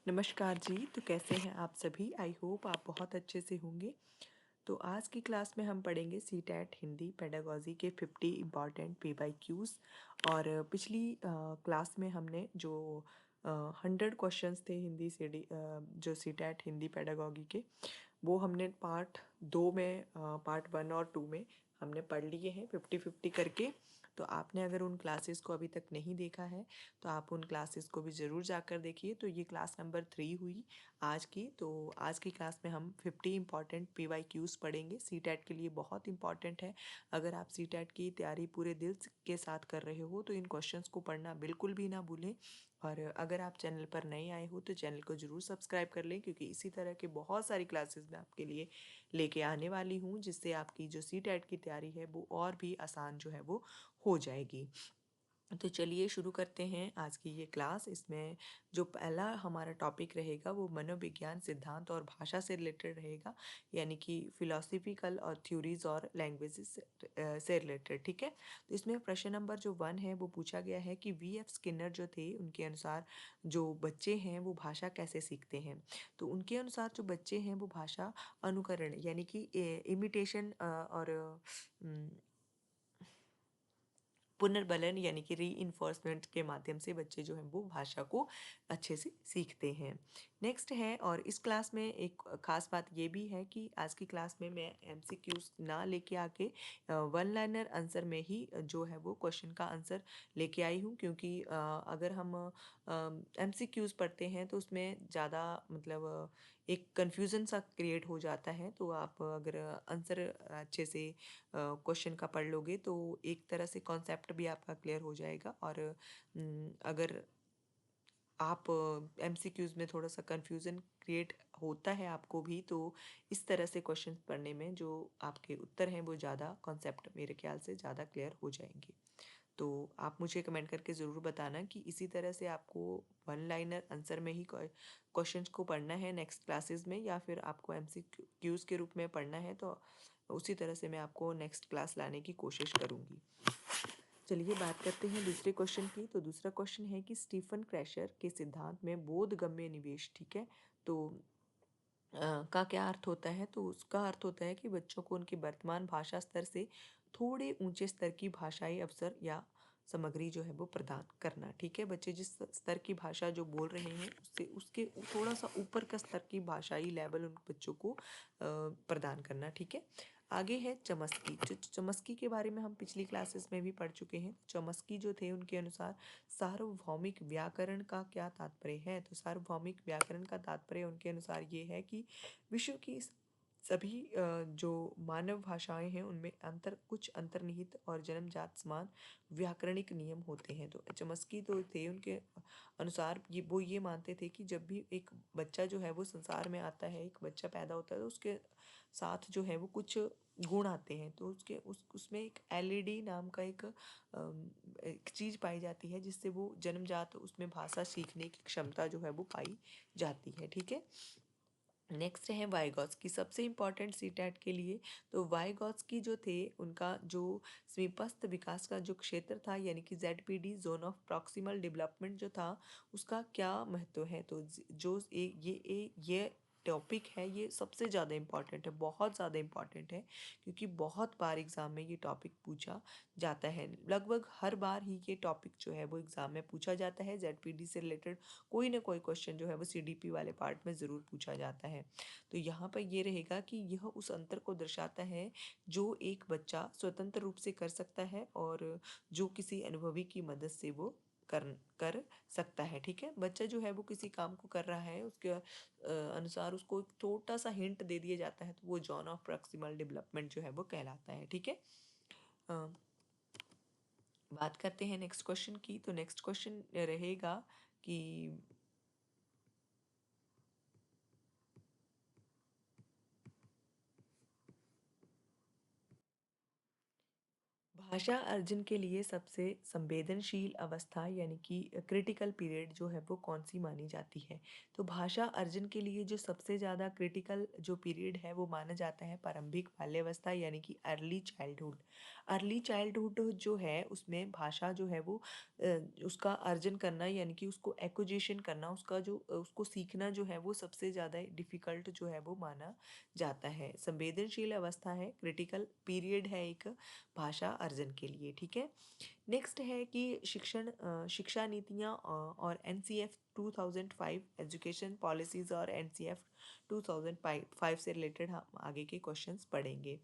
नमस्कार जी। तो कैसे हैं आप सभी? आई होप आप बहुत अच्छे से होंगे। तो आज की क्लास में हम पढ़ेंगे सीटेट हिंदी पेडागॉजी के 50 इम्पॉर्टेंट पीवाईक्यूज़। और पिछली क्लास में हमने जो 100 क्वेश्चंस थे हिंदी से जो सीटेट हिंदी पेडागॉजी के, वो हमने पार्ट 2 में, पार्ट 1 और 2 में हमने पढ़ लिए हैं 50-50 करके। तो आपने अगर उन क्लासेस को अभी तक नहीं देखा है तो आप उन क्लासेस को भी ज़रूर जाकर देखिए। तो ये क्लास नंबर 3 हुई आज की। तो आज की क्लास में हम 50 इम्पॉर्टेंट पीवाईक्यूज़ पढ़ेंगे। सीटेट के लिए बहुत इंपॉर्टेंट है। अगर आप सीटेट की तैयारी पूरे दिल के साथ कर रहे हो तो इन क्वेश्चंस को पढ़ना बिल्कुल भी ना भूलें। और अगर आप चैनल पर नए आए हो तो चैनल को ज़रूर सब्सक्राइब कर लें, क्योंकि इसी तरह के बहुत सारी क्लासेस मैं आपके लिए लेके आने वाली हूँ, जिससे आपकी जो सीटेट की तैयारी है वो और भी आसान जो है वो हो जाएगी। तो चलिए शुरू करते हैं आज की ये क्लास। इसमें जो पहला हमारा टॉपिक रहेगा वो मनोविज्ञान सिद्धांत और भाषा से रिलेटेड रहेगा, यानी कि फिलोसफिकल और थ्योरीज और लैंग्वेजेस से रिलेटेड। ठीक है। तो इसमें प्रश्न नंबर जो 1 है वो पूछा गया है कि वी.एफ. स्किनर जो थे, उनके अनुसार जो बच्चे हैं वो भाषा कैसे सीखते हैं। तो उनके अनुसार जो बच्चे हैं वो भाषा अनुकरण यानी कि इमिटेशन और पुनर्बलन यानी कि रीइंफोर्समेंट के माध्यम से बच्चे जो हैं वो भाषा को अच्छे से सीखते हैं। नेक्स्ट है, और इस क्लास में एक खास बात ये भी है कि आज की क्लास में मैं एमसीक्यूज ना लेके आके वन लाइनर आंसर में ही जो है वो क्वेश्चन का आंसर लेके आई हूँ, क्योंकि अगर हम एमसीक्यूज पढ़ते हैं तो उसमें ज़्यादा मतलब एक कन्फ्यूज़न सा क्रिएट हो जाता है। तो आप अगर आंसर अच्छे से क्वेश्चन का पढ़ लोगे तो एक तरह से कॉन्सेप्ट भी आपका क्लियर हो जाएगा। और अगर आप एमसीक्यूज़ में थोड़ा सा कन्फ्यूज़न क्रिएट होता है आपको भी, तो इस तरह से क्वेश्चन पढ़ने में जो आपके उत्तर हैं वो ज़्यादा कॉन्सेप्ट मेरे ख्याल से ज़्यादा क्लियर हो जाएंगे। तो आप मुझे कमेंट करके ज़रूर बताना कि इसी तरह से आपको वन लाइनर आंसर में ही क्वेश्चंस को पढ़ना है नेक्स्ट क्लासेस में, या फिर आपको एमसीक्यूज़ के रूप में पढ़ना है। तो उसी तरह से मैं आपको नेक्स्ट क्लास लाने की कोशिश करूँगी। चलिए बात करते हैं दूसरे क्वेश्चन की। तो दूसरा क्वेश्चन है कि स्टीफन क्रैशर के सिद्धांत में बोधगम्य निवेश, ठीक है, तो का क्या अर्थ होता है। तो उसका अर्थ होता है कि बच्चों को उनके वर्तमान भाषा स्तर से थोड़े ऊंचे स्तर की भाषाई अवसर या सामग्री जो है वो प्रदान करना। ठीक है। बच्चे जिस स्तर की भाषा जो बोल रहे हैं उससे उसके थोड़ा सा ऊपर का स्तर की भाषाई लेवल उन बच्चों को प्रदान करना। ठीक है। आगे है चमस्की। चमस्की के बारे में हम पिछली क्लासेस में भी पढ़ चुके हैं। चमस्की जो थे उनके अनुसार सार्वभौमिक व्याकरण का क्या तात्पर्य है। तो सार्वभौमिक व्याकरण का तात्पर्य उनके अनुसार ये है कि विश्व की सभी जो मानव भाषाएं हैं उनमें कुछ अंतर्निहित और जन्मजात समान व्याकरणिक नियम होते हैं। तो चमस्की तो थे, उनके अनुसार ये मानते थे कि जब भी एक बच्चा जो है वो संसार में आता है, एक बच्चा पैदा होता है, तो उसके साथ जो है वो कुछ गुण आते हैं। तो उसमें एक एलईडी नाम का एक चीज़ पाई जाती है, जिससे वो जन्मजात उसमें भाषा सीखने की क्षमता जो है वो पाई जाती है। ठीक है। नेक्स्ट है वाइगॉट्स की, सबसे इम्पॉर्टेंट सीटेट के लिए। तो वाइगॉट्स की जो थे, उनका जो समीपस्थ विकास का जो क्षेत्र था, यानी कि ZPD zone of proximal development जो था, उसका क्या महत्व है। तो जो ये टॉपिक है ये सबसे ज़्यादा इम्पॉर्टेंट है, बहुत ज़्यादा इम्पॉर्टेंट है, क्योंकि बहुत बार एग्ज़ाम में ये टॉपिक पूछा जाता है। लगभग हर बार ही ये टॉपिक जो है वो एग्ज़ाम में पूछा जाता है। जेडपीडी से रिलेटेड कोई ना कोई क्वेश्चन जो है वो सीडीपी वाले पार्ट में ज़रूर पूछा जाता है। तो यहाँ पर ये रहेगा कि यह उस अंतर को दर्शाता है जो एक बच्चा स्वतंत्र रूप से कर सकता है और जो किसी अनुभवी की मदद से वो कर कर सकता है। ठीक है। बच्चा जो है वो किसी काम को कर रहा है, उसके अनुसार उसको एक छोटा सा हिंट दे दिया जाता है, तो वो जॉन ऑफ प्रॉक्सिमल डेवलपमेंट जो है वो कहलाता है। ठीक है। अ, बात करते हैं नेक्स्ट क्वेश्चन की। तो नेक्स्ट क्वेश्चन रहेगा कि भाषा अर्जन के लिए सबसे संवेदनशील अवस्था यानी कि क्रिटिकल पीरियड जो है वो कौन सी मानी जाती है? तो भाषा अर्जन के लिए जो सबसे ज़्यादा क्रिटिकल जो पीरियड है वो माना जाता है प्रारंभिक बाल्यावस्था यानी कि अर्ली चाइल्डहुड। अर्ली चाइल्डहुड जो है उसमें भाषा जो है वो उसका अर्जन करना यानी कि उसको एक्विजिशन करना उसका जो उसको सीखना जो है वो सबसे ज़्यादा डिफ़िकल्ट जो है वो माना जाता है। संवेदनशील अवस्था है, क्रिटिकल पीरियड है एक भाषा अर्जन के लिए, ठीक है। नेक्स्ट है कि शिक्षा नीतियाँ और एनसीएफ 2005 एजुकेशन पॉलिसीज़ और एनसीएफ 2005 से रिलेटेड हम आगे के क्वेश्चंस पढ़ेंगे।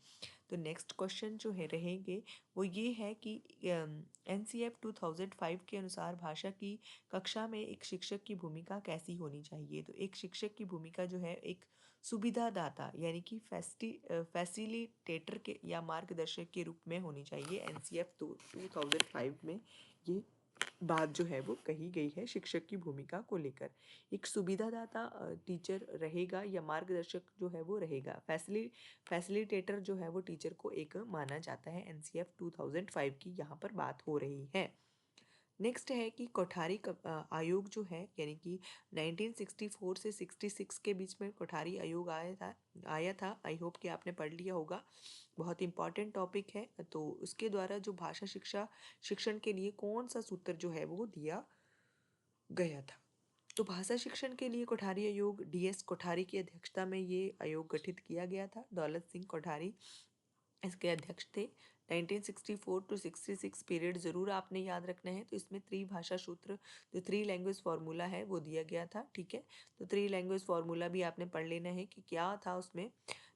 तो नेक्स्ट क्वेश्चन जो है रहेंगे वो ये है कि एनसीएफ 2005 के अनुसार भाषा की कक्षा में एक शिक्षक की भूमिका कैसी होनी चाहिए? तो एक शिक्षक की भूमिका जो है एक सुविधादाता यानी कि फैसिलिटेटर के या मार्गदर्शक के रूप में होनी चाहिए। एनसीएफ 2005 में ये बात जो है वो कही गई है शिक्षक की भूमिका को लेकर। एक सुविधादाता टीचर रहेगा या मार्गदर्शक जो है वो रहेगा। फैसिलिटेटर जो है वो टीचर को एक माना जाता है। एनसीएफ 2005 की यहाँ पर बात हो रही है। नेक्स्ट है कि कोठारी आयोग जो है यानी कि 1964 से 66 के बीच में कोठारी आयोग आया था। आई होप कि आपने पढ़ लिया होगा। बहुत इंपॉर्टेंट टॉपिक है। तो उसके द्वारा जो भाषा शिक्षण के लिए कौन सा सूत्र जो है वो दिया गया था? तो भाषा शिक्षण के लिए कोठारी आयोग डीएस कोठारी की अध्यक्षता में ये आयोग गठित किया गया था। दौलत सिंह कोठारी इसके अध्यक्ष थे। 1964 टू 66 पीरियड ज़रूर आपने याद रखना है। तो इसमें त्रिभाषा सूत्र जो थ्री लैंग्वेज फार्मूला है वो दिया गया था, ठीक है। तो थ्री लैंग्वेज फार्मूला भी आपने पढ़ लेना है कि क्या था उसमें।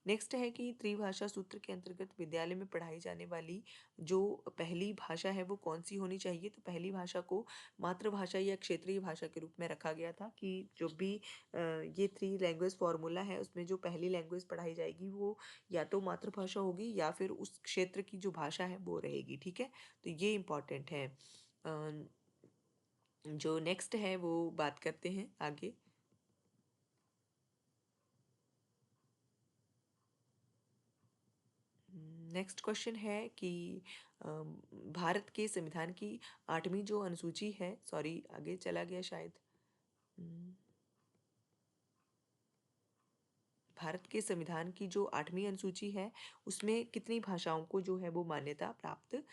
नेक्स्ट है कि त्रिभाषा सूत्र के अंतर्गत विद्यालय में पढ़ाई जाने वाली जो पहली भाषा है वो कौन सी होनी चाहिए? तो पहली भाषा को मातृभाषा या क्षेत्रीय भाषा के रूप में रखा गया था कि जो भी ये थ्री लैंग्वेज फार्मूला है उसमें जो पहली लैंग्वेज पढ़ाई जाएगी वो या तो मातृभाषा होगी या फिर उस क्षेत्र की जो भाषा है वो रहेगी, ठीक है। तो ये इम्पॉर्टेंट है। जो नेक्स्ट है वो बात करते हैं आगे। नेक्स्ट क्वेश्चन है कि भारत के संविधान की 8वीं जो अनुसूची है, सॉरी आगे चला गया शायद। भारत के संविधान की जो 8वीं अनुसूची है उसमें कितनी भाषाओं को जो है वो मान्यता प्राप्त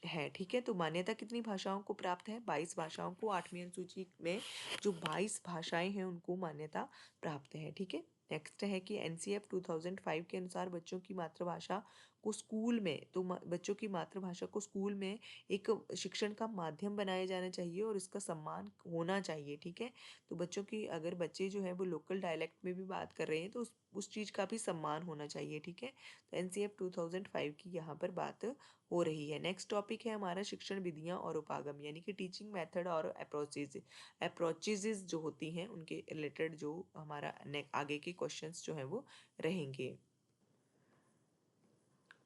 है, ठीक है। तो मान्यता कितनी भाषाओं को प्राप्त है? 22 भाषाओं को 8वीं अनुसूची में जो 22 भाषाएं हैं उनको मान्यता प्राप्त है, ठीक है। नेक्स्ट है कि एनसीएफ 2005 के अनुसार बच्चों की मातृभाषा को स्कूल में तो बच्चों की मातृभाषा को स्कूल में एक शिक्षण का माध्यम बनाया जाना चाहिए और इसका सम्मान होना चाहिए, ठीक है। तो बच्चों की अगर बच्चे जो है वो लोकल डायलेक्ट में भी बात कर रहे हैं तो उस चीज़ का भी सम्मान होना चाहिए, ठीक है। तो एनसीएफ 2005 की यहाँ पर बात हो रही है। नेक्स्ट टॉपिक है हमारा शिक्षण विधियाँ और उपागम यानी कि टीचिंग मेथड और अप्रोचेज जो होती हैं उनके रिलेटेड जो हमारा आगे के क्वेश्चंस जो हैं वो रहेंगे।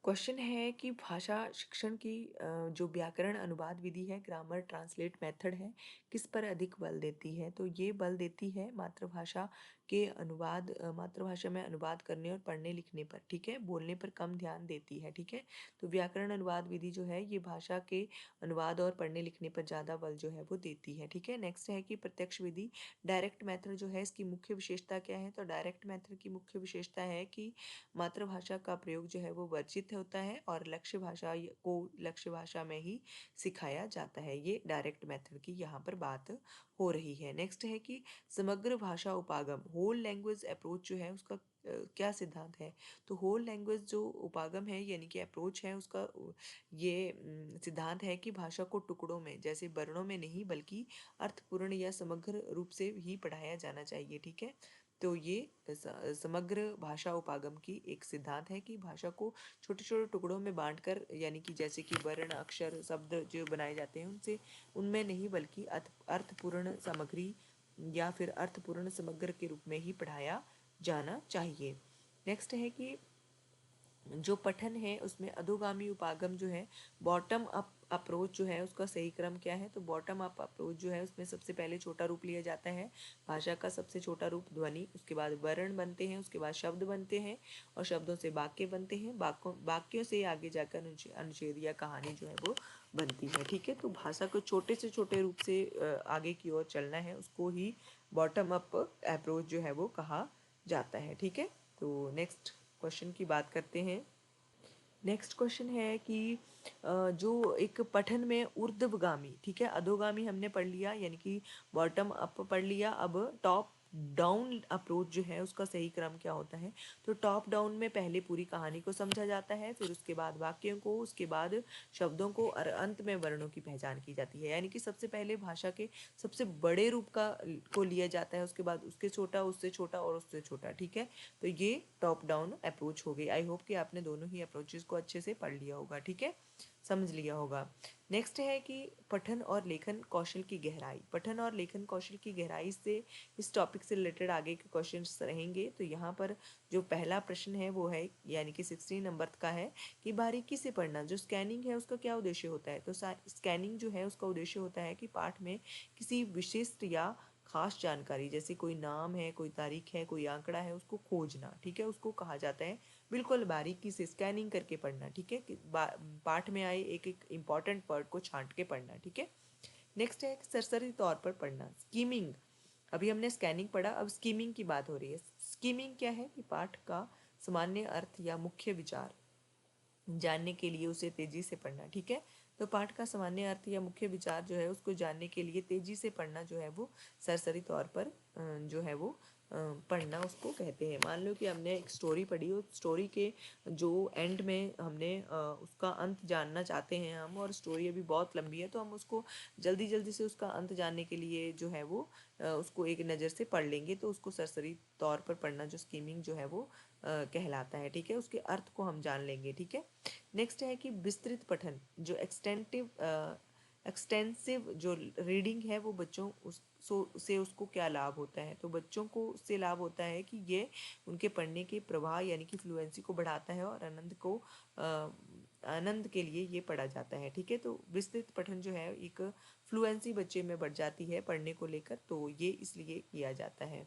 क्वेश्चन है कि भाषा शिक्षण की जो व्याकरण अनुवाद विधि है ग्रामर ट्रांसलेट मेथड है किस पर अधिक बल देती है? तो ये बल देती है मातृभाषा के मातृभाषा में अनुवाद करने और पढ़ने लिखने पर, ठीक है। बोलने पर कम ध्यान देती है, ठीक है। तो व्याकरण अनुवाद विधि जो है ये भाषा के अनुवाद और पढ़ने लिखने पर ज़्यादा बल जो है वो देती है, ठीक है। नेक्स्ट है कि प्रत्यक्ष विधि डायरेक्ट मेथड जो है इसकी मुख्य विशेषता क्या है? तो डायरेक्ट मेथड की मुख्य विशेषता है कि मातृभाषा का प्रयोग जो है वो वर्जित होता है और लक्ष्य भाषा में ही सिखाया जाता है। ये डायरेक्ट मेथड की यहाँ पर बात हो रही है। नेक्स्ट है कि समग्र भाषा उपागम होल लैंग्वेज अप्रोच जो है उसका क्या सिद्धांत है? तो होल लैंग्वेज जो उपागम है यानी कि अप्रोच है उसका ये सिद्धांत है कि भाषा को टुकड़ों में जैसे वर्णों में नहीं बल्कि अर्थपूर्ण या समग्र रूप से ही पढ़ाया जाना चाहिए, ठीक है। तो ये समग्र भाषा उपागम की एक सिद्धांत है कि भाषा को छोटे छोटे टुकड़ों में बांटकर यानी कि जैसे कि वर्ण अक्षर शब्द जो बनाए जाते हैं उनसे उनमें नहीं बल्कि अर्थपूर्ण सामग्री या फिर अर्थपूर्ण समग्र के रूप में ही पढ़ाया जाना चाहिए। नेक्स्ट है कि जो पठन है उसमें अधोगामी उपागम जो है, बॉटम अप अप्रोच जो है उसका सही क्रम क्या है? तो बॉटम अप अप्रोच जो है उसमें सबसे पहले छोटा रूप लिया जाता है, भाषा का सबसे छोटा रूप ध्वनि, उसके बाद वर्ण बनते हैं, उसके बाद शब्द बनते हैं और शब्दों से वाक्य बनते हैं, वाक्यों से आगे जाकर अनुच्छेद या कहानी जो है वो बनती है। ठीक है, तो भाषा को छोटे से छोटे रूप से आगे की ओर चलना है, उसको ही बॉटम अप अप्रोच जो है वो कहा जाता है। ठीक है, तो नेक्स्ट क्वेश्चन की बात करते हैं। नेक्स्ट क्वेश्चन है कि जो एक पठन में ऊर्ध्वगामी, ठीक है, अधोगामी हमने पढ़ लिया यानी कि बॉटम अप पढ़ लिया, अब टॉप डाउन अप्रोच जो है उसका सही क्रम क्या होता है? तो टॉप डाउन में पहले पूरी कहानी को समझा जाता है, फिर उसके बाद वाक्यों को, उसके बाद शब्दों को और अंत में वर्णों की पहचान की जाती है। यानी कि सबसे पहले भाषा के सबसे बड़े रूप को लिया जाता है, उसके बाद उसके छोटा, उससे छोटा और उससे छोटा। ठीक है, तो ये टॉप डाउन अप्रोच हो गई। आई होप कि आपने दोनों ही अप्रोचेस को अच्छे से पढ़ लिया होगा। ठीक है, समझ लिया होगा। नेक्स्ट है कि पठन और लेखन कौशल की गहराई। पठन और लेखन कौशल की गहराई से इस टॉपिक से रिलेटेड आगे के क्वेश्चंस रहेंगे। तो यहाँ पर जो पहला प्रश्न है वो है यानी कि 16 नंबर का है कि बारीकी से पढ़ना। जो स्कैनिंग है उसका क्या उद्देश्य होता है? तो स्कैनिंग जो है उसका उद्देश्य होता है कि पाठ में किसी विशिष्ट या खास जानकारी, जैसे कोई नाम है, कोई तारीख है, कोई आंकड़ा है, उसको खोजना। ठीक है, उसको कहा जाता है बिल्कुल बारीकी से स्कैनिंग करके पढ़ना। ठीक है, पाठ में आए एक एक इम्पॉर्टेंट वर्ड को छांट के पढ़ना। ठीक है, नेक्स्ट है सरसरी तौर पर पढ़ना, स्कीमिंग। अभी हमने स्कैनिंग पढ़ा, अब स्कीमिंग की बात हो रही है। स्कीमिंग क्या है? कि पाठ का सामान्य अर्थ या मुख्य विचार जानने के लिए उसे तेजी से पढ़ना। ठीक है, तो पाठ का सामान्य अर्थ या मुख्य विचार जो है उसको जानने के लिए तेजी से पढ़ना जो है वो सरसरी तौर पर जो है वो पढ़ना उसको कहते हैं। मान लो कि हमने एक स्टोरी पढ़ी, उस स्टोरी के जो एंड में हमने उसका अंत जानना चाहते हैं हम, और स्टोरी अभी बहुत लंबी है तो हम उसको जल्दी जल्दी से उसका अंत जानने के लिए जो है वो उसको एक नज़र से पढ़ लेंगे, तो उसको सरसरी तौर पर पढ़ना जो स्कीमिंग जो है वो कहलाता है। ठीक है, उसके अर्थ को हम जान लेंगे। ठीक है, नेक्स्ट है कि विस्तृत पठन, जो एक्सटेंसिव जो रीडिंग है वो बच्चों से उसको क्या लाभ होता है? तो बच्चों को उससे लाभ होता है कि ये उनके पढ़ने के प्रवाह यानी कि फ्लुएंसी को बढ़ाता है और आनंद के लिए ये पढ़ा जाता है। ठीक है, तो विस्तृत पठन जो है एक फ्लुएंसी बच्चे में बढ़ जाती है पढ़ने को लेकर, तो ये इसलिए किया जाता है।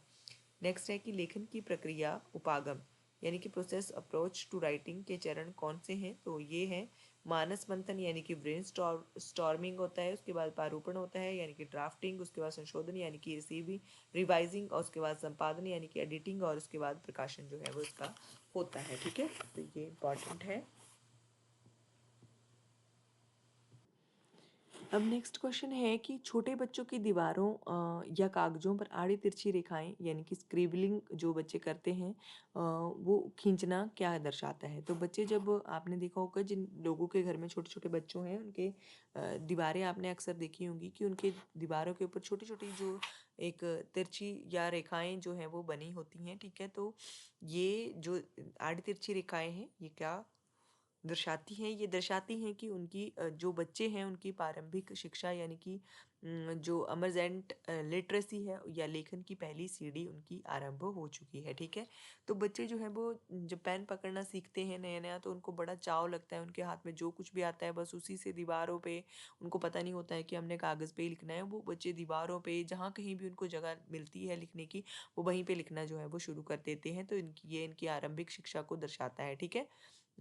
नेक्स्ट है कि लेखन की प्रक्रिया उपागम यानी कि प्रोसेस अप्रोच टू राइटिंग के चरण कौन से हैं? तो ये है मानस मंथन यानी कि ब्रेन स्टॉर्मिंग होता है, उसके बाद पारूपण होता है यानी कि ड्राफ्टिंग, उसके बाद संशोधन यानी कि रिसीविंग रिवाइजिंग, और उसके बाद संपादन यानी कि एडिटिंग, और उसके बाद प्रकाशन जो है वो इसका होता है। ठीक है, तो ये इंपॉर्टेंट है। अब नेक्स्ट क्वेश्चन है कि छोटे बच्चों की दीवारों या कागजों पर आड़ी तिरछी रेखाएं यानी कि स्क्रिबलिंग जो बच्चे करते हैं वो खींचना क्या दर्शाता है? तो बच्चे, जब आपने देखा होगा जिन लोगों के घर में छोटे छोटे बच्चों हैं उनके दीवारें आपने अक्सर देखी होंगी कि उनके दीवारों के ऊपर छोटी छोटी जो एक तिरछी या रेखाएं जो हैं वो बनी होती हैं। ठीक है, तो ये जो आड़ी तिरछी रेखाएं हैं ये क्या दर्शाती हैं? ये दर्शाती हैं कि उनकी जो बच्चे हैं उनकी प्रारंभिक शिक्षा यानी कि जो अमरजेंट लिटरेसी है या लेखन की पहली सीढ़ी उनकी आरंभ हो चुकी है। ठीक है, तो बच्चे जो हैं वो जब पेन पकड़ना सीखते हैं नया नया तो उनको बड़ा चाव लगता है, उनके हाथ में जो कुछ भी आता है बस उसी से दीवारों पे, उनको पता नहीं होता है कि हमने कागज़ पे ही लिखना है, वो बच्चे दीवारों पे जहाँ कहीं भी उनको जगह मिलती है लिखने की वो वहीं पे लिखना जो है वो शुरू कर देते हैं। तो ये इनकी आरंभिक शिक्षा को दर्शाता है। ठीक है,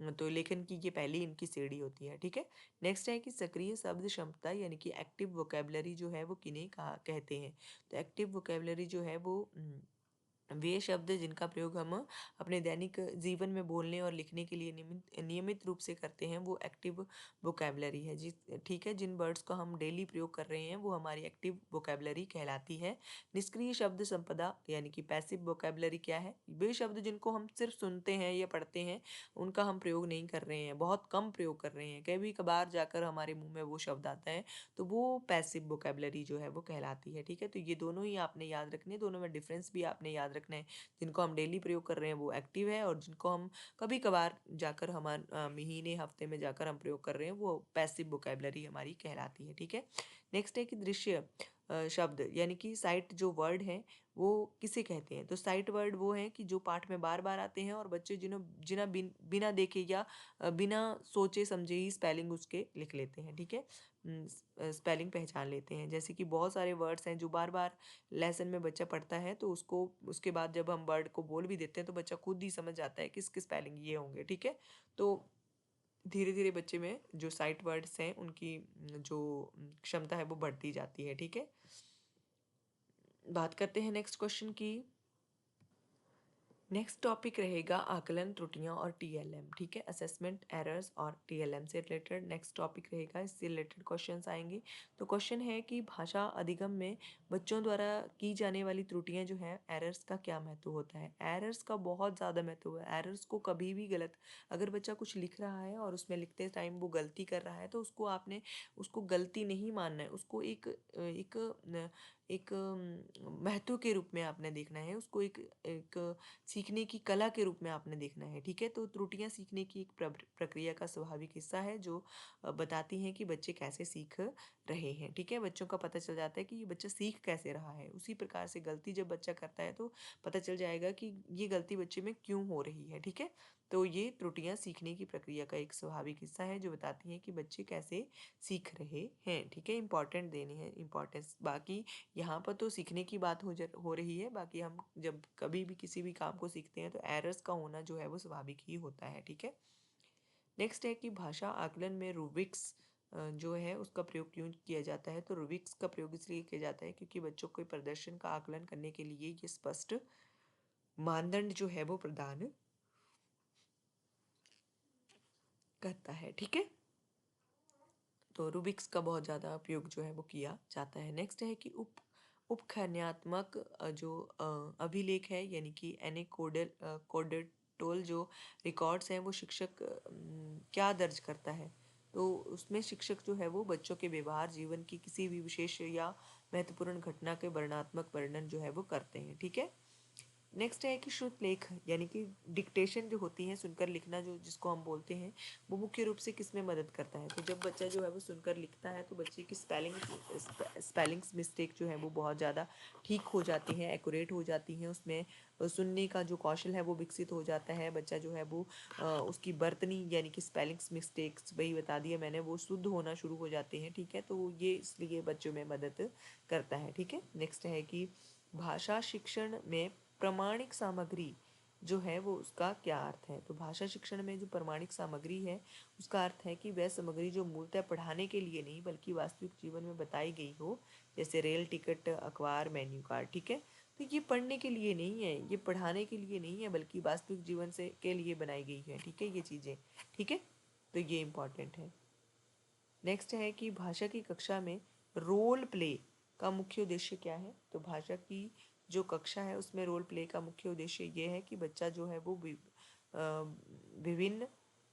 तो लेखन की ये पहली इनकी सीढ़ी होती है। ठीक है, नेक्स्ट है कि सक्रिय शब्द क्षमता यानी कि एक्टिव वोकेबलरी जो है वो किन्हें कहा कहते हैं? तो एक्टिव वोकेबलरी जो है वो वे शब्द जिनका प्रयोग हम अपने दैनिक जीवन में बोलने और लिखने के लिए नियमित रूप से करते हैं वो एक्टिव वोकेबलरी है जी। ठीक है, जिन वर्ड्स का हम डेली प्रयोग कर रहे हैं वो हमारी एक्टिव वोकेबलरी कहलाती है। निष्क्रिय शब्द संपदा यानी कि पैसिव वोकेबलरी क्या है? वे शब्द जिनको हम सिर्फ सुनते हैं या पढ़ते हैं, उनका हम प्रयोग नहीं कर रहे हैं, बहुत कम प्रयोग कर रहे हैं, कभी कभार जाकर हमारे मुंह में वो शब्द आता है, तो वो पैसिव वोकेबलरी जो है वो कहलाती है। ठीक है, तो ये दोनों ही आपने याद रखने, दोनों में डिफरेंस भी आपने याद रखना है। जिनको हम डेली प्रयोग कर रहे हैं वो एक्टिव है, और जिनको हम कभी कभार जाकर हमारे महीने हफ्ते में जाकर हम प्रयोग कर रहे हैं वो पैसिव वोकेबलरी हमारी कहलाती है। ठीक है, नेक्स्ट है कि दृश्य शब्द यानी कि साइट जो वर्ड है वो किसे कहते हैं? तो साइट वर्ड वो हैं कि जो पाठ में बार-बार आते हैं और बच्चे बिना देखे या बिना सोचे समझे ही स्पेलिंग उसके लिख लेते हैं, ठीक है? स्पेलिंग पहचान लेते हैं। जैसे कि बहुत सारे वर्ड्स हैं जो बार-बार लेसन में बच्चा पढ़ता है तो उसको उसके बाद जब हम वर्ड को बोल भी देते हैं तो बच्चा खुद ही समझ जाता है कि इसके स्पेलिंग ये होंगे, ठीक है? तो धीरे-धीरे बच्चे में जो साइट वर्ड्स हैं उनकी जो क्षमता है वो बढ़ती जाती है, ठीक है? बात करते हैं नेक्स्ट क्वेश्चन की। नेक्स्ट टॉपिक रहेगा आकलन त्रुटियां और टीएलएम, ठीक है? असेसमेंट एरर्स और टीएलएम से रिलेटेड नेक्स्ट टॉपिक रहेगा, इससे रिलेटेड क्वेश्चंस आएंगे। तो क्वेश्चन है कि भाषा अधिगम में बच्चों द्वारा की जाने वाली त्रुटियां जो है एरर्स का क्या महत्व होता है? एरर्स का बहुत ज़्यादा महत्व है। एरर्स को कभी भी गलत, अगर बच्चा कुछ लिख रहा है और उसमें लिखते टाइम वो गलती कर रहा है तो उसको आपने उसको गलती नहीं मानना है, उसको एक महत्व के रूप में आपने देखना है, उसको एक एक सीखने की कला के रूप में आपने देखना है, ठीक है? तो त्रुटियां सीखने की एक प्रक्रिया का स्वाभाविक हिस्सा है जो बताती हैं कि बच्चे कैसे सीख रहे हैं, ठीक है? बच्चों का पता चल जाता है कि ये बच्चा सीख कैसे रहा है। उसी प्रकार से गलती जब बच्चा करता है तो पता चल जाएगा कि ये गलती बच्चे में क्यों हो रही है, ठीक है? तो ये त्रुटियां सीखने की प्रक्रिया का एक स्वाभाविक हिस्सा है जो बताती हैं कि बच्चे कैसे सीख रहे हैं, ठीक है? इंपॉर्टेंट देनी है इंपॉर्टेंस। बाकी यहाँ पर तो सीखने की बात हो रही है, बाकी हम जब कभी भी किसी भी काम को सीखते हैं तो एरर्स का होना जो है वो स्वाभाविक ही होता है, ठीक है? नेक्स्ट है कि भाषा आकलन में रूबिक्स जो है उसका प्रयोग क्यों किया जाता है? तो रूबिक्स का प्रयोग इसलिए किया जाता है क्योंकि बच्चों को प्रदर्शन का आकलन करने के लिए ये स्पष्ट मानदंड जो है वो प्रदान करता है, ठीक है? तो रूबिक्स का बहुत ज़्यादा उपयोग जो है वो किया जाता है। नेक्स्ट है कि उपखन्यात्मक जो अभिलेख है यानी कि कोडेटोल जो रिकॉर्ड्स हैं वो शिक्षक क्या दर्ज करता है? तो उसमें शिक्षक जो है वो बच्चों के व्यवहार, जीवन की किसी भी विशेष या महत्वपूर्ण घटना के वर्णनात्मक वर्णन जो है वो करते हैं, ठीक है? नेक्स्ट है कि श्रुत लेख यानी कि डिक्टेशन जो होती है, सुनकर लिखना जो जिसको हम बोलते हैं, वो मुख्य रूप से किस में मदद करता है? तो जब बच्चा जो है वो सुनकर लिखता है तो बच्चे की स्पेलिंग्स मिस्टेक जो है वो बहुत ज़्यादा ठीक हो जाती हैं, एक्यूरेट हो जाती हैं। उसमें सुनने का जो कौशल है वो विकसित हो जाता है। बच्चा जो है वो उसकी बर्तनी यानी कि स्पेलिंग्स मिस्टेक्स वही बता दिया मैंने, वो शुद्ध होना शुरू हो जाते हैं, ठीक है? तो ये इसलिए बच्चों में मदद करता है, ठीक है? नेक्स्ट है कि भाषा शिक्षण में प्रमाणिक सामग्री जो है वो उसका क्या अर्थ है? तो भाषा शिक्षण में जो प्रमाणिक सामग्री है उसका अर्थ है कि वह सामग्री जो मूलतः पढ़ाने के लिए नहीं बल्कि वास्तविक जीवन में बताई गई हो, जैसे रेल टिकट, अखबार, मेन्यू कार्ड, ठीक है? तो ये पढ़ने के लिए नहीं है, ये पढ़ाने के लिए नहीं है बल्कि वास्तविक जीवन से के लिए बनाई गई है, ठीक है? ये चीज़ें, ठीक है? तो ये इम्पॉर्टेंट है। नेक्स्ट है कि भाषा की कक्षा में रोल प्ले का मुख्य उद्देश्य क्या है? तो भाषा की जो कक्षा है उसमें रोल प्ले का मुख्य उद्देश्य ये है कि बच्चा जो है वो विभिन्न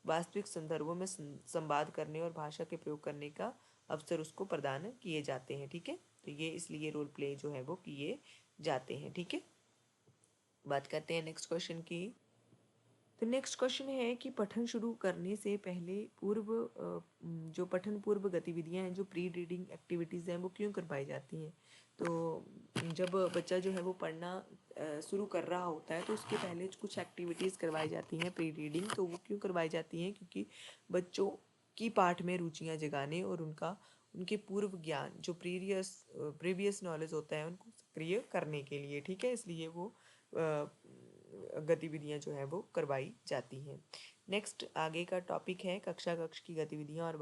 वास्तविक संदर्भों में संवाद करने और भाषा के प्रयोग करने का अवसर उसको प्रदान किए जाते हैं, ठीक है? तो ये इसलिए रोल प्ले जो है वो किए जाते हैं, ठीक है? बात करते हैं नेक्स्ट क्वेश्चन की। तो नेक्स्ट क्वेश्चन है कि पठन शुरू करने से पहले जो पठन पूर्व गतिविधियां हैं, जो प्री रीडिंग एक्टिविटीज़ हैं, वो क्यों करवाई जाती हैं? तो जब बच्चा जो है वो पढ़ना शुरू कर रहा होता है तो उसके पहले कुछ एक्टिविटीज़ करवाई जाती हैं प्री रीडिंग। तो वो क्यों करवाई जाती हैं? क्योंकि बच्चों की पाठ में रुचियाँ जगाने और उनके पूर्व ज्ञान जो प्रीवियस नॉलेज होता है उनको सक्रिय करने के लिए, ठीक है? इसलिए वो गतिविधियां जो है वो करवाई जाती हैं। नेक्स्ट आगे का टॉपिक है कक्षा कक्ष की गतिविधियां और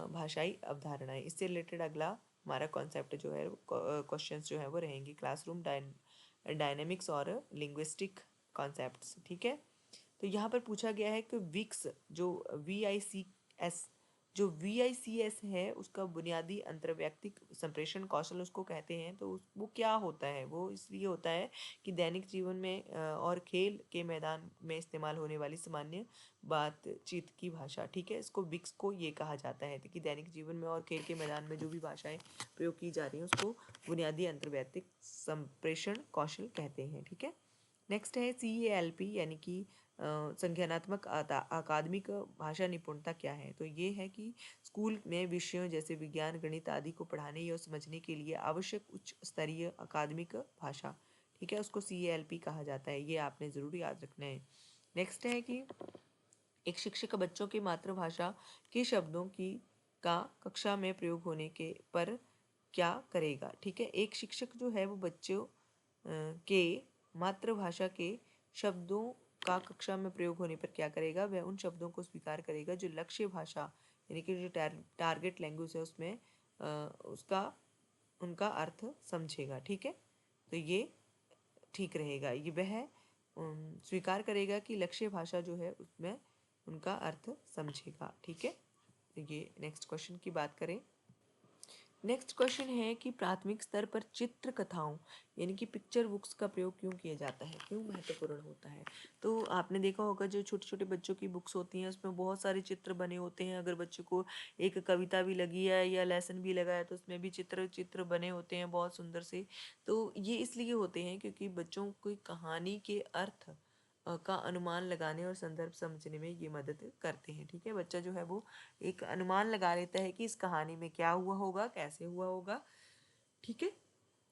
भाषाई अवधारणाएं। इससे रिलेटेड अगला हमारा कॉन्सेप्ट जो है क्वेश्चंस जो है वो रहेंगे क्लासरूम डायनेमिक्स और लिंग्विस्टिक कॉन्सेप्ट्स, ठीक है? तो यहाँ पर पूछा गया है कि विक्स जो VICS जो VICS है उसका बुनियादी अंतर्वैयक्तिक संप्रेषण कौशल उसको कहते हैं। तो वो क्या होता है? वो इसलिए होता है कि दैनिक जीवन में और खेल के मैदान में इस्तेमाल होने वाली सामान्य बातचीत की भाषा, ठीक है? इसको विक्स को ये कहा जाता है कि दैनिक जीवन में और खेल के मैदान में जो भी भाषाएं प्रयोग की जा रही हैं उसको बुनियादी अंतर्वैयक्तिक संप्रेषण कौशल कहते हैं, ठीक है? नेक्स्ट है CALP यानी कि संज्ञानात्मक अकादमिक भाषा निपुणता क्या है? तो ये है कि स्कूल में विषयों जैसे विज्ञान, गणित आदि को पढ़ाने और समझने के लिए आवश्यक उच्च स्तरीय अकादमिक भाषा, ठीक है, उसको CALP कहा जाता है। ये आपने ज़रूर याद रखना है। नेक्स्ट है कि एक शिक्षक बच्चों की मातृभाषा के शब्दों की का कक्षा में प्रयोग होने के पर क्या करेगा? ठीक है, एक शिक्षक जो है वो बच्चों के मातृभाषा के शब्दों का कक्षा में प्रयोग होने पर क्या करेगा? वह उन शब्दों को स्वीकार करेगा जो लक्ष्य भाषा यानी कि जो टारगेट लैंग्वेज है उसमें उसका उनका अर्थ समझेगा। ठीक है, तो ये ठीक रहेगा। ये वह स्वीकार करेगा कि लक्ष्य भाषा जो है उसमें उनका अर्थ समझेगा। ठीक है, ये नेक्स्ट क्वेश्चन की बात करें। नेक्स्ट क्वेश्चन है कि प्राथमिक स्तर पर चित्र कथाओं यानी कि पिक्चर बुक्स का प्रयोग क्यों किया जाता है, क्यों महत्वपूर्ण होता है? तो आपने देखा होगा जो छोटे छोटे बच्चों की बुक्स होती हैं उसमें बहुत सारे चित्र बने होते हैं। अगर बच्चों को एक कविता भी लगी है या लेसन भी लगा है तो उसमें भी चित्र चित्र बने होते हैं बहुत सुंदर से। तो ये इसलिए होते हैं क्योंकि बच्चों को कहानी के अर्थ का अनुमान लगाने और संदर्भ समझने में ये मदद करते हैं। ठीक है, बच्चा जो है वो एक अनुमान लगा लेता है कि इस कहानी में क्या हुआ होगा, कैसे हुआ होगा। ठीक है,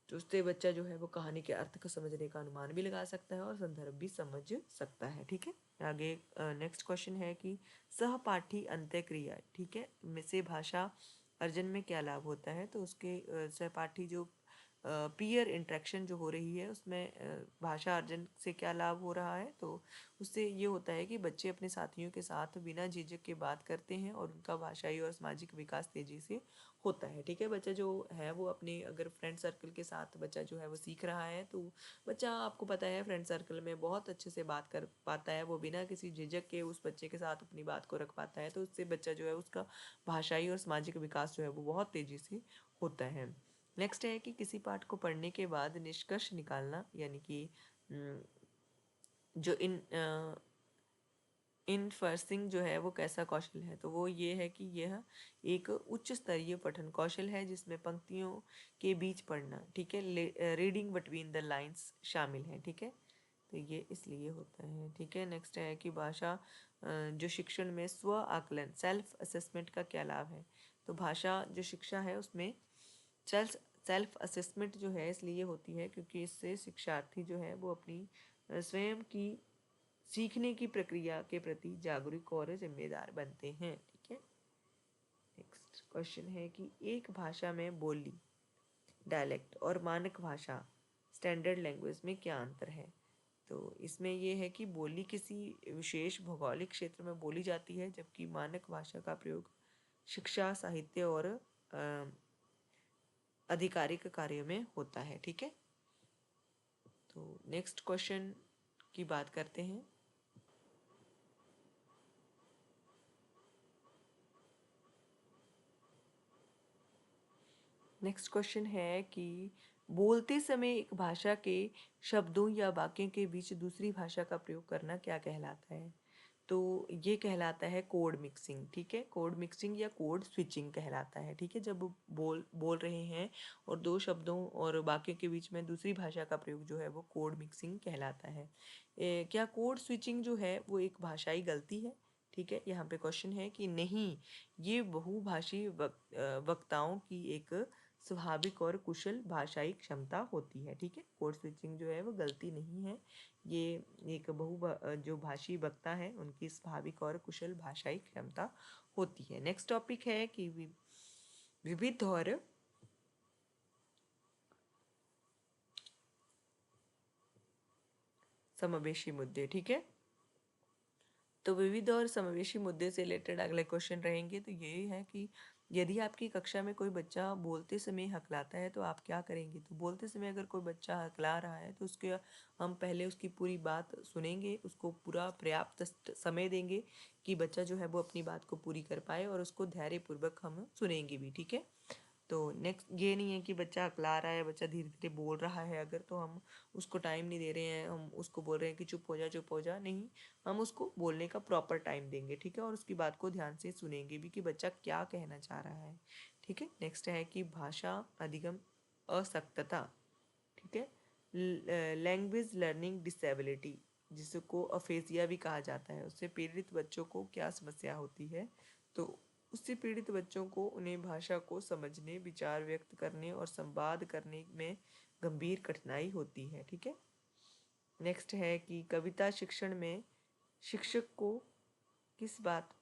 तो उससे बच्चा जो है वो कहानी के अर्थ को समझने का अनुमान भी लगा सकता है और संदर्भ भी समझ सकता है। ठीक है, आगे नेक्स्ट क्वेश्चन है कि सहपाठी अंत्यक्रिया, ठीक है, में से भाषा अर्जन में क्या लाभ होता है? तो उसके सहपाठी जो पीयर इंटरेक्शन जो हो रही है उसमें भाषा अर्जन से क्या लाभ हो रहा है? तो उससे ये होता है कि बच्चे अपने साथियों के साथ बिना झिझक के बात करते हैं और उनका भाषाई और सामाजिक विकास तेजी से होता है। ठीक है, बच्चा जो है वो अपने अगर फ्रेंड सर्कल के साथ बच्चा जो है वो सीख रहा है तो बच्चा आपको पता है फ्रेंड सर्कल में बहुत अच्छे से बात कर पाता है। वो बिना किसी झिझक के उस बच्चे के साथ अपनी बात को रख पाता है। तो उससे बच्चा जो है उसका भाषाई और सामाजिक विकास जो है वो बहुत तेजी से होता है। नेक्स्ट है कि किसी पाठ को पढ़ने के बाद निष्कर्ष निकालना यानी कि जो इनफर्सिंग जो है वो कैसा कौशल है? तो वो ये है कि यह एक उच्च स्तरीय पठन कौशल है जिसमें पंक्तियों के बीच पढ़ना, ठीक है, रीडिंग बिटवीन द लाइंस शामिल है। ठीक है, तो ये इसलिए होता है। ठीक है, नेक्स्ट है कि भाषा जो शिक्षण में स्व आकलन सेल्फ असेसमेंट का क्या लाभ है? तो भाषा जो शिक्षा है उसमें सेल्फ सेल्फ असेसमेंट जो है इसलिए होती है क्योंकि इससे शिक्षार्थी जो है वो अपनी स्वयं की सीखने की प्रक्रिया के प्रति जागरूक और जिम्मेदार बनते हैं। ठीक है, नेक्स्ट क्वेश्चन है कि एक भाषा में बोली, डायलेक्ट और मानक भाषा स्टैंडर्ड लैंग्वेज में क्या अंतर है? तो इसमें ये है कि बोली किसी विशेष भौगोलिक क्षेत्र में बोली जाती है जबकि मानक भाषा का प्रयोग शिक्षा, साहित्य और आधिकारिक कार्य में होता है। ठीक है, तो नेक्स्ट क्वेश्चन की बात करते हैं। नेक्स्ट क्वेश्चन है कि बोलते समय एक भाषा के शब्दों या वाक्यों के बीच दूसरी भाषा का प्रयोग करना क्या कहलाता है? तो ये कहलाता है कोड मिक्सिंग। ठीक है, कोड मिक्सिंग या कोड स्विचिंग कहलाता है। ठीक है, जब बोल बोल रहे हैं और दो शब्दों और वाक्यों के बीच में दूसरी भाषा का प्रयोग जो है वो कोड मिक्सिंग कहलाता है। क्या कोड स्विचिंग जो है वो एक भाषाई गलती है? ठीक है, यहाँ पे क्वेश्चन है कि नहीं, ये बहुभाषी वक्ताओं की एक स्वाभाविक और कुशल भाषाई क्षमता होती है। ठीक है, कोड स्विचिंग जो है वो गलती नहीं है, ये एक जो भाषी वक्ता है उनकी स्वाभाविक और कुशल भाषाई क्षमता होती है। नेक्स्ट टॉपिक है कि विविध और समावेशी मुद्दे। ठीक है, तो विविध और समावेशी मुद्दे से रिलेटेड अगले क्वेश्चन रहेंगे। तो यही है कि यदि आपकी कक्षा में कोई बच्चा बोलते समय हकलाता है तो आप क्या करेंगे? तो बोलते समय अगर कोई बच्चा हकला रहा है तो उसके हम पहले उसकी पूरी बात सुनेंगे, उसको पूरा पर्याप्त समय देंगे कि बच्चा जो है वो अपनी बात को पूरी कर पाए और उसको धैर्यपूर्वक हम सुनेंगे भी। ठीक है, तो नेक्स्ट ये नहीं है कि बच्चा हकला रहा है, बच्चा धीरे धीरे बोल रहा है अगर, तो हम उसको टाइम नहीं दे रहे हैं, हम उसको बोल रहे हैं कि चुप हो जा, नहीं, हम उसको बोलने का प्रॉपर टाइम देंगे। ठीक है, और उसकी बात को ध्यान से सुनेंगे भी कि बच्चा क्या कहना चाह रहा है। ठीक है, नेक्स्ट है कि भाषा अधिगम असक्तता। ठीक है, लैंग्वेज लर्निंग डिसेबिलिटी जिसको अफेजिया भी कहा जाता है, उससे पीड़ित बच्चों को क्या समस्या होती है? तो उससे पीड़ित बच्चों को उन्हें भाषा को समझने, विचार व्यक्त करने और संवाद करने में गंभीर कठिनाई होती है। ठीक है। नेक्स्ट है कि कविता शिक्षण में शिक्षक को किस बात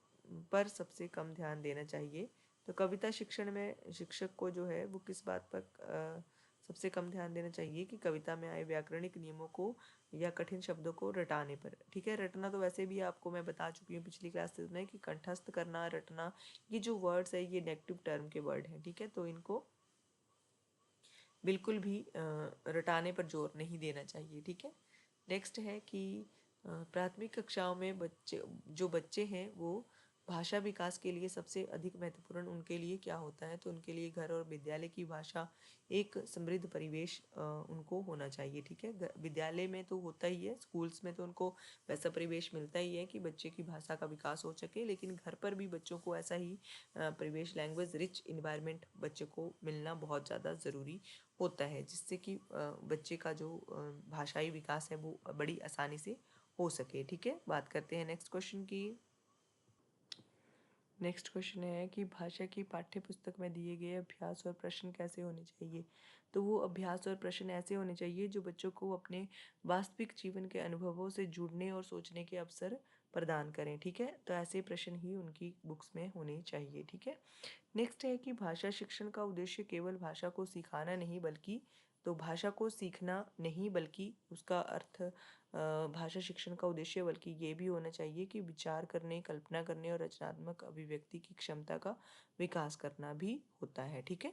पर सबसे कम ध्यान देना चाहिए? तो कविता शिक्षण में शिक्षक को जो है वो किस बात पर सबसे कम ध्यान देना चाहिए कि कविता में आए व्याकरणिक नियमों को या कठिन शब्दों को रटाने पर। ठीक है, रटना तो वैसे भी आपको मैं बता चुकी हूँ पिछली क्लासेस में कि कंठस्थ करना, रटना, ये जो वर्ड्स है ये नेगेटिव टर्म के वर्ड हैं। ठीक है, तो इनको बिल्कुल भी रटाने पर जोर नहीं देना चाहिए। ठीक है। नेक्स्ट है कि प्राथमिक कक्षाओं में जो बच्चे हैं वो भाषा विकास के लिए सबसे अधिक महत्वपूर्ण उनके लिए क्या होता है? तो उनके लिए घर और विद्यालय की भाषा एक समृद्ध परिवेश उनको होना चाहिए। ठीक है, विद्यालय में तो होता ही है, स्कूल्स में तो उनको वैसा परिवेश मिलता ही है कि बच्चे की भाषा का विकास हो सके, लेकिन घर पर भी बच्चों को ऐसा ही परिवेश, लैंग्वेज रिच इन्वायरमेंट बच्चे को मिलना बहुत ज़्यादा ज़रूरी होता है, जिससे कि बच्चे का जो भाषाई विकास है वो बड़ी आसानी से हो सके। ठीक है, बात करते हैं नेक्स्ट क्वेश्चन की। नेक्स्ट क्वेश्चन है कि भाषा की पाठ्य पुस्तक में दिए गए अभ्यास और प्रश्न कैसे होने चाहिए? तो वो अभ्यास और प्रश्न ऐसे होने चाहिए जो बच्चों को अपने वास्तविक जीवन के अनुभवों से जुड़ने और सोचने के अवसर प्रदान करें। ठीक है, तो ऐसे प्रश्न ही उनकी बुक्स में होने चाहिए। ठीक है। नेक्स्ट है कि भाषा शिक्षण का उद्देश्य केवल भाषा को सिखाना नहीं बल्कि, तो भाषा को सीखना नहीं बल्कि उसका अर्थ भाषा शिक्षण का उद्देश्य बल्कि ये भी होना चाहिए कि विचार करने, कल्पना करने और रचनात्मक अभिव्यक्ति की क्षमता का विकास करना भी होता है। ठीक है।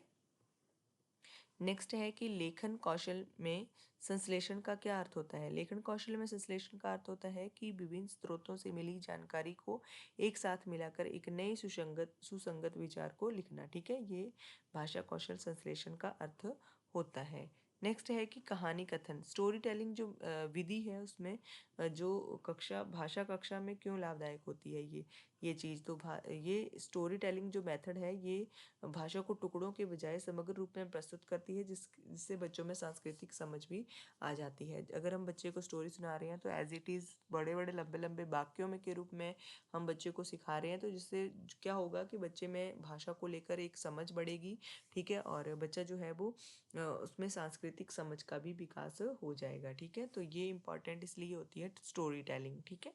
नेक्स्ट है कि लेखन कौशल में संश्लेषण का क्या अर्थ होता है? लेखन कौशल में संश्लेषण का अर्थ होता है कि विभिन्न स्रोतों से मिली जानकारी को एक साथ मिलाकर एक नए सुसंगत विचार को लिखना। ठीक है, ये भाषा कौशल संश्लेषण का अर्थ होता है। नेक्स्ट है कि कहानी कथन, स्टोरी टेलिंग जो विधि है उसमें जो भाषा कक्षा में क्यों लाभदायक होती है ये चीज़, तो ये स्टोरी टेलिंग जो मेथड है ये भाषा को टुकड़ों के बजाय समग्र रूप में प्रस्तुत करती है, जिससे बच्चों में सांस्कृतिक समझ भी आ जाती है। अगर हम बच्चे को स्टोरी सुना रहे हैं तो एज इट इज़ बड़े बड़े लंबे लंबे वाक्यों में के रूप में हम बच्चे को सिखा रहे हैं, तो जिससे क्या होगा कि बच्चे में भाषा को लेकर एक समझ बढ़ेगी। ठीक है, और बच्चा जो है वो उसमें सांस्कृतिक समझ का भी विकास हो जाएगा। ठीक है, तो ये इम्पॉर्टेंट इसलिए होती है स्टोरी टेलिंग। ठीक है,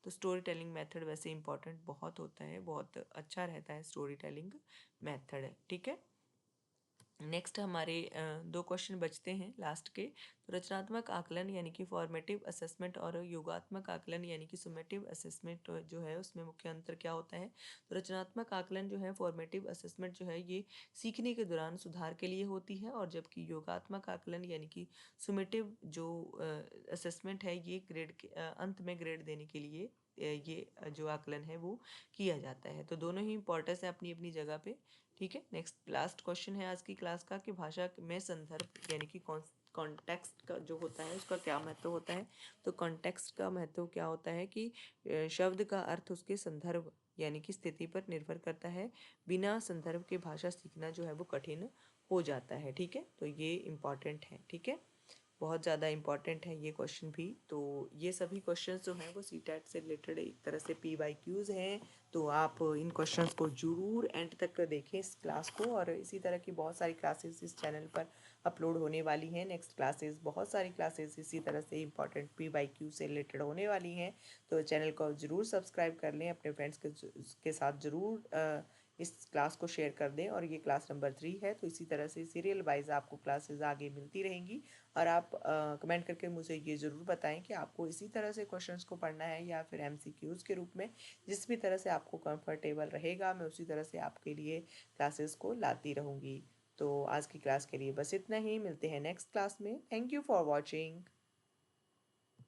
तो स्टोरी टेलिंग मेथड वैसे इंपॉर्टेंट बहुत होता है, बहुत अच्छा रहता है स्टोरी टेलिंग मेथड है। ठीक है। नेक्स्ट हमारे दो क्वेश्चन बचते हैं लास्ट के। तो रचनात्मक आकलन यानी कि फॉर्मेटिव असेसमेंट और योगात्मक आकलन यानी कि सुमेटिव असेसमेंट जो है उसमें मुख्य अंतर क्या होता है? तो रचनात्मक आकलन जो है, फॉर्मेटिव असेसमेंट जो है ये सीखने के दौरान सुधार के लिए होती है, और जबकि योगात्मक आकलन यानी कि सुमेटिव जो असेसमेंट है ये ग्रेड के अंत में ग्रेड देने के लिए ये जो आकलन है वो किया जाता है। तो दोनों ही इंपॉर्टेंस है अपनी अपनी जगह पे। ठीक है, नेक्स्ट लास्ट क्वेश्चन है आज की क्लास का कि भाषा में संदर्भ यानी कि कॉन्टेक्स्ट का जो होता है उसका क्या महत्व होता है? तो कॉन्टेक्स्ट का महत्व क्या होता है कि शब्द का अर्थ उसके संदर्भ यानी कि स्थिति पर निर्भर करता है। बिना संदर्भ के भाषा सीखना जो है वो कठिन हो जाता है। ठीक है, तो ये इम्पॉर्टेंट है। ठीक है, बहुत ज़्यादा इम्पॉर्टेंट है ये क्वेश्चन भी। तो ये सभी क्वेश्चंस जो हैं वो सीटेट से रिलेटेड एक तरह से PYQs हैं, तो आप इन क्वेश्चंस को ज़रूर एंड तक देखें इस क्लास को, और इसी तरह की बहुत सारी क्लासेस इस चैनल पर अपलोड होने वाली हैं। नेक्स्ट क्लासेस, बहुत सारी क्लासेस इसी तरह से इंपॉर्टेंट PYQ से रिलेटेड होने वाली हैं, तो चैनल को ज़रूर सब्सक्राइब कर लें, अपने फ्रेंड्स के साथ ज़रूर इस क्लास को शेयर कर दें। और ये क्लास नंबर 3 है, तो इसी तरह से सीरियल वाइज आपको क्लासेस आगे मिलती रहेंगी। और आप कमेंट करके मुझे ये ज़रूर बताएं कि आपको इसी तरह से क्वेश्चंस को पढ़ना है या फिर MCQs के रूप में, जिस भी तरह से आपको कंफर्टेबल रहेगा मैं उसी तरह से आपके लिए क्लासेस को लाती रहूँगी। तो आज की क्लास के लिए बस इतना ही, मिलते हैं नेक्स्ट क्लास में। Thank you for watching.